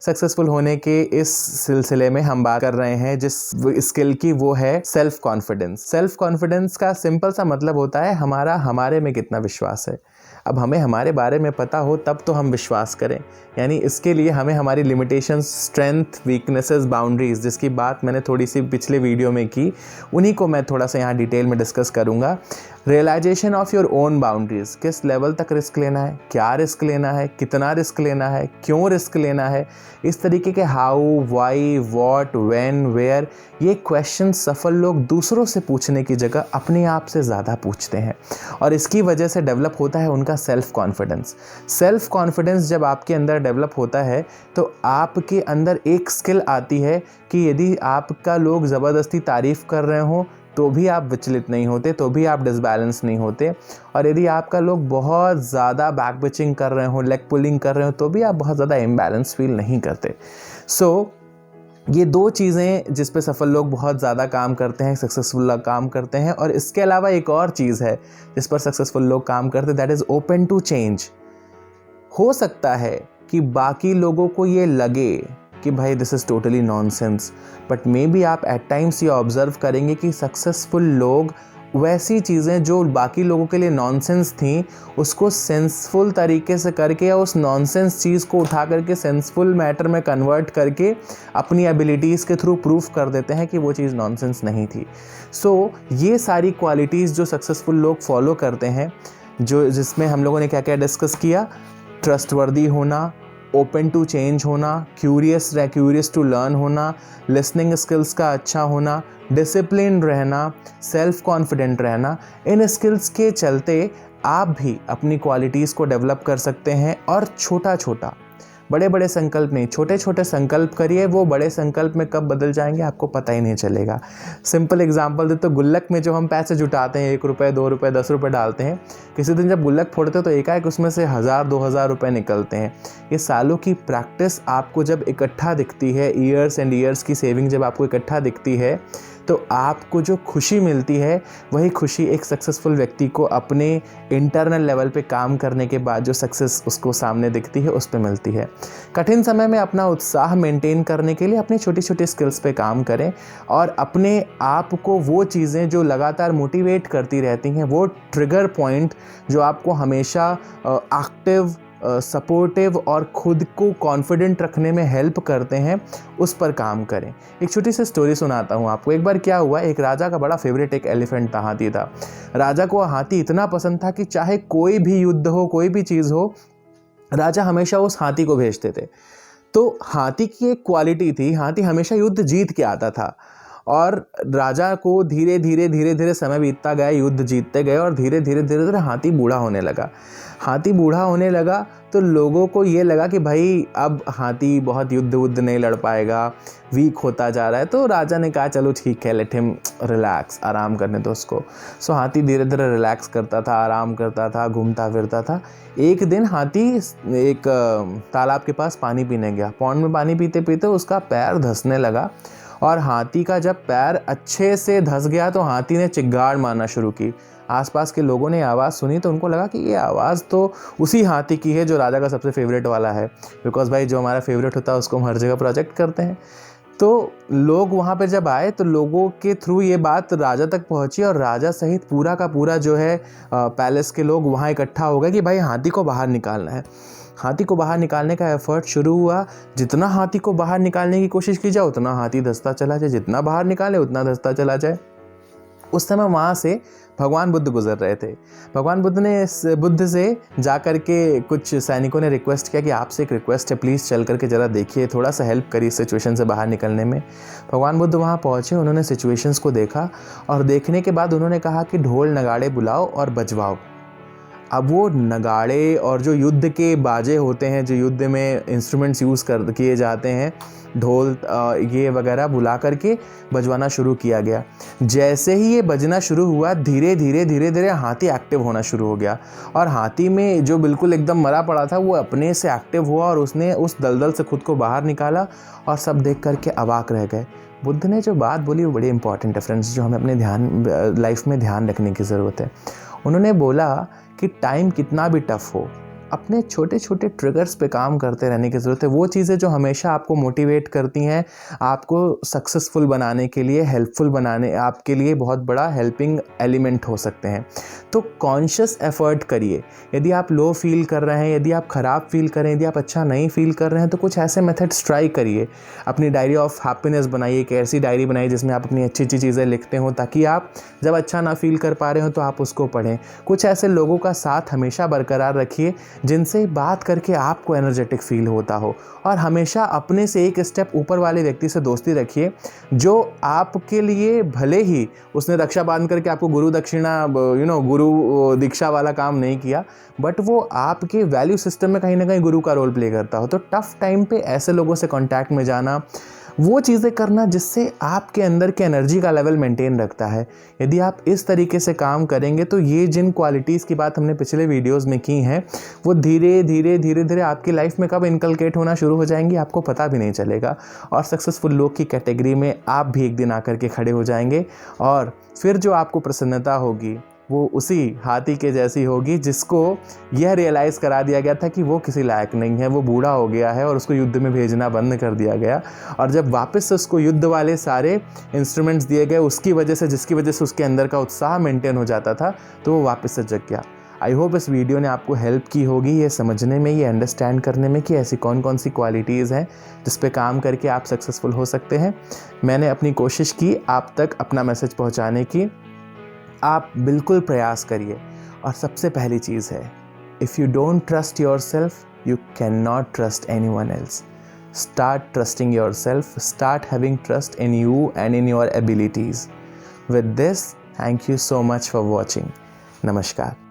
Successful होने के इस सिलसिले में हम बात कर रहे हैं जिस स्किल की, वो है सेल्फ कॉन्फिडेंस। सेल्फ कॉन्फिडेंस का सिंपल सा मतलब होता है हमारा हमारे में कितना विश्वास है। अब हमें हमारे बारे में पता हो तब तो हम विश्वास करें, यानी इसके लिए हमें हमारी लिमिटेशंस, स्ट्रेंथ, वीकनेसेस, बाउंड्रीज, जिसकी बात मैंने थोड़ी सी पिछले वीडियो में की, उन्हीं को मैं थोड़ा सा यहाँ डिटेल में डिस्कस करूँगा। Realisation of your own boundaries, किस लेवल तक रिस्क लेना है, क्या रिस्क लेना है, कितना रिस्क लेना है, क्यों रिस्क लेना है, इस तरीके के how, why, what, when, where, ये क्वेश्चन सफल लोग दूसरों से पूछने की जगह अपने आप से ज़्यादा पूछते हैं और इसकी वजह से डेवलप होता है उनका सेल्फ कॉन्फिडेंस। सेल्फ कॉन्फिडेंस जब आपके अंदर डेवलप होता है तो आपके अंदर एक स्किल आती है कि यदि आपका लोग ज़बरदस्ती तारीफ़ कर रहे हो तो भी आप विचलित नहीं होते, तो भी आप डिसबैलेंस नहीं होते, और यदि आपका लोग बहुत ज़्यादा बैक बिचिंग कर रहे हो, लेग पुलिंग कर रहे हो, तो भी आप बहुत ज़्यादा इम्बैलेंस फील नहीं करते। ये दो चीज़ें जिस पे सफल लोग बहुत ज़्यादा काम करते हैं, सक्सेसफुल लोग काम करते हैं। और इसके अलावा एक और चीज़ है जिस पर सक्सेसफुल लोग काम करते हैं, that is open to change. हो सकता है कि बाकी लोगों को ये लगे कि भाई this is totally nonsense, but may be आप एट टाइम्स ये ऑब्ज़र्व करेंगे कि सक्सेसफुल लोग वैसी चीज़ें जो बाकी लोगों के लिए नॉनसेंस थी उसको सेंसफुल तरीके से करके या उस नॉनसेंस चीज़ को उठा करके सेंसफुल मैटर में कन्वर्ट करके अपनी एबिलिटीज़ के थ्रू प्रूफ कर देते हैं कि वो चीज़ नॉनसेंस नहीं थी। ये सारी क्वालिटीज़ जो सक्सेसफुल लोग फॉलो करते हैं, जो जिसमें हम लोगों ने क्या क्या डिस्कस किया, ट्रस्टवर्दी होना, ओपन टू चेंज होना, क्यूरियस टू लर्न होना, लिसनिंग स्किल्स का अच्छा होना, डिसिप्लिन रहना, सेल्फ कॉन्फिडेंट रहना, इन स्किल्स के चलते आप भी अपनी क्वालिटीज़ को डेवलप कर सकते हैं। और छोटा छोटा, बड़े बड़े संकल्प नहीं, छोटे छोटे संकल्प करिए, वो बड़े संकल्प में कब बदल जाएंगे आपको पता ही नहीं चलेगा। सिंपल एग्जांपल दे तो गुल्लक में जो हम पैसे जुटाते हैं, 1 रुपये, 2 रुपये, 10 रुपये डालते हैं, किसी दिन जब गुल्लक फोड़ते हैं तो एकाएक उसमें से 1000, 2000 रुपये निकलते हैं। ये सालों की प्रैक्टिस आपको जब इकट्ठा दिखती है, ईयर्स एंड ईयर्स की सेविंग जब आपको इकट्ठा दिखती है, तो आपको जो खुशी मिलती है वही खुशी एक सक्सेसफुल व्यक्ति को अपने इंटरनल लेवल पे काम करने के बाद जो सक्सेस उसको सामने दिखती है उस पे मिलती है। कठिन समय में अपना उत्साह मेंटेन करने के लिए अपनी छोटी छोटी स्किल्स पे काम करें और अपने आप को वो चीज़ें जो लगातार मोटिवेट करती रहती हैं, वो ट्रिगर पॉइंट जो आपको हमेशा एक्टिव, सपोर्टिव और खुद को कॉन्फिडेंट रखने में हेल्प करते हैं, उस पर काम करें। एक छोटी सी स्टोरी सुनाता हूँ आपको। एक बार क्या हुआ, एक राजा का बड़ा फेवरेट एक एलिफेंट था, हाथी था। राजा को हाथी इतना पसंद था कि चाहे कोई भी युद्ध हो, कोई भी चीज़ हो, राजा हमेशा उस हाथी को भेजते थे। तो हाथी की एक क्वालिटी थी, हाथी हमेशा युद्ध जीत के आता था। और राजा को धीरे धीरे समय बीतता गया, युद्ध जीतते गए और धीरे धीरे हाथी बूढ़ा होने लगा। हाथी बूढ़ा होने लगा तो लोगों को ये लगा कि भाई अब हाथी बहुत युद्ध नहीं लड़ पाएगा, वीक होता जा रहा है। तो राजा ने कहा चलो ठीक है, लेट हिम रिलैक्स, आराम करने दो उसको। हाथी धीरे धीरे रिलैक्स करता था, आराम करता था, घूमता फिरता था। एक दिन हाथी एक तालाब के पास पानी पीने गया। पौंड में पानी पीते पीते उसका पैर धंसने लगा और हाथी का जब पैर अच्छे से धंस गया तो हाथी ने चिंगाड़ मारना शुरू की। आसपास के लोगों ने आवाज़ सुनी तो उनको लगा कि ये आवाज़ तो उसी हाथी की है जो राजा का सबसे फेवरेट वाला है, बिकॉज़ भाई जो हमारा फेवरेट होता है उसको हम हर जगह प्रोजेक्ट करते हैं। तो लोग वहाँ पे जब आए तो लोगों के थ्रू ये बात राजा तक पहुँची और राजा सहित पूरा का पूरा जो है पैलेस के लोग वहाँ इकट्ठा हो गए कि भाई हाथी को बाहर निकालना है। हाथी को बाहर निकालने का एफर्ट शुरू हुआ। जितना हाथी को बाहर निकालने की कोशिश की जाए उतना हाथी धंसता चला जाए, जितना बाहर निकाले उतना धंसता चला जाए। उस समय वहाँ से भगवान बुद्ध गुजर रहे थे। भगवान बुद्ध से जा कर के कुछ सैनिकों ने रिक्वेस्ट किया कि आपसे एक रिक्वेस्ट है, प्लीज़ चल करके ज़रा देखिए, थोड़ा सा हेल्प करिए सिचुएशन से बाहर निकलने में। भगवान बुद्ध वहाँ पहुँचे, उन्होंने सिचुएशंस को देखा और देखने के बाद उन्होंने कहा कि ढोल नगाड़े बुलाओ और बजवाओ। अब वो नगाड़े और जो युद्ध के बाजे होते हैं, जो युद्ध में इंस्ट्रूमेंट्स यूज़ किए जाते हैं, ढोल ये वगैरह बुला करके बजवाना शुरू किया गया। जैसे ही ये बजना शुरू हुआ, धीरे धीरे हाथी एक्टिव होना शुरू हो गया और हाथी में जो बिल्कुल एकदम मरा पड़ा था वो अपने से एक्टिव हुआ और उसने उस दलदल से खुद को बाहर निकाला और सब देख करके अवाक रह गए। बुद्ध ने जो बात बोली वो बड़ी इंपॉर्टेंट है फ्रेंड्स, जो हमें अपने लाइफ में ध्यान रखने की ज़रूरत है। उन्होंने बोला कि टाइम कितना भी टफ हो, अपने छोटे छोटे ट्रिगर्स पे काम करते रहने की ज़रूरत है। वो चीज़ें जो हमेशा आपको मोटिवेट करती हैं, आपको सक्सेसफुल बनाने के लिए, हेल्पफुल बनाने, आपके लिए बहुत बड़ा हेल्पिंग एलिमेंट हो सकते हैं। तो कॉन्शियस एफर्ट करिए। यदि आप लो फील कर रहे हैं, यदि आप ख़राब फील कर रहे हैं, यदि आप अच्छा नहीं फील कर रहे हैं, तो कुछ ऐसे मेथड्स ट्राई करिए। अपनी डायरी ऑफ हैप्पीनेस बनाइए, एक ऐसी डायरी बनाइए जिसमें आप अपनी अच्छी अच्छी चीज़ें लिखते हो, ताकि आप जब अच्छा ना फील कर पा रहे हो तो आप उसको पढ़ें। कुछ ऐसे लोगों का साथ हमेशा बरकरार रखिए जिनसे बात करके आपको एनर्जेटिक फील होता हो, और हमेशा अपने से एक स्टेप ऊपर वाले व्यक्ति से दोस्ती रखिए जो आपके लिए, भले ही उसने रक्षा बांध करके आपको गुरु दक्षिणा गुरु दीक्षा वाला काम नहीं किया, बट वो आपके वैल्यू सिस्टम में कहीं ना कहीं गुरु का रोल प्ले करता हो। तो टफ टाइम पे ऐसे लोगों से कांटेक्ट में जाना, वो चीज़ें करना जिससे आपके अंदर के एनर्जी का लेवल मेंटेन रखता है। यदि आप इस तरीके से काम करेंगे तो ये जिन क्वालिटीज़ की बात हमने पिछले वीडियोस में की हैं, वो धीरे धीरे आपकी लाइफ में कब इनकलकेट होना शुरू हो जाएंगी आपको पता भी नहीं चलेगा, और सक्सेसफुल लोग की कैटेगरी में आप भी एक दिन आकर के खड़े हो जाएंगे। और फिर जो आपको प्रसन्नता होगी वो उसी हाथी के जैसी होगी जिसको यह रियलाइज़ करा दिया गया था कि वो किसी लायक नहीं है, वो बूढ़ा हो गया है और उसको युद्ध में भेजना बंद कर दिया गया। और जब वापस से उसको युद्ध वाले सारे इंस्ट्रूमेंट्स दिए गए उसकी वजह से, जिसकी वजह से उसके अंदर का उत्साह मेंटेन हो जाता था, तो वो वापस से जग गया। आई होप इस वीडियो ने आपको हेल्प की होगी ये समझने में, ये अंडरस्टैंड करने में कि ऐसी कौन कौन सी क्वालिटीज़ हैं जिस पे काम करके आप सक्सेसफुल हो सकते हैं। मैंने अपनी कोशिश की आप तक अपना मैसेज पहुंचाने की, आप बिल्कुल प्रयास करिए। और सबसे पहली चीज़ है, if you don't trust your self you can not trust any one else. Start trusting your self, start having trust in you and in your abilities. With this, thank you so much for watching. नमस्कार।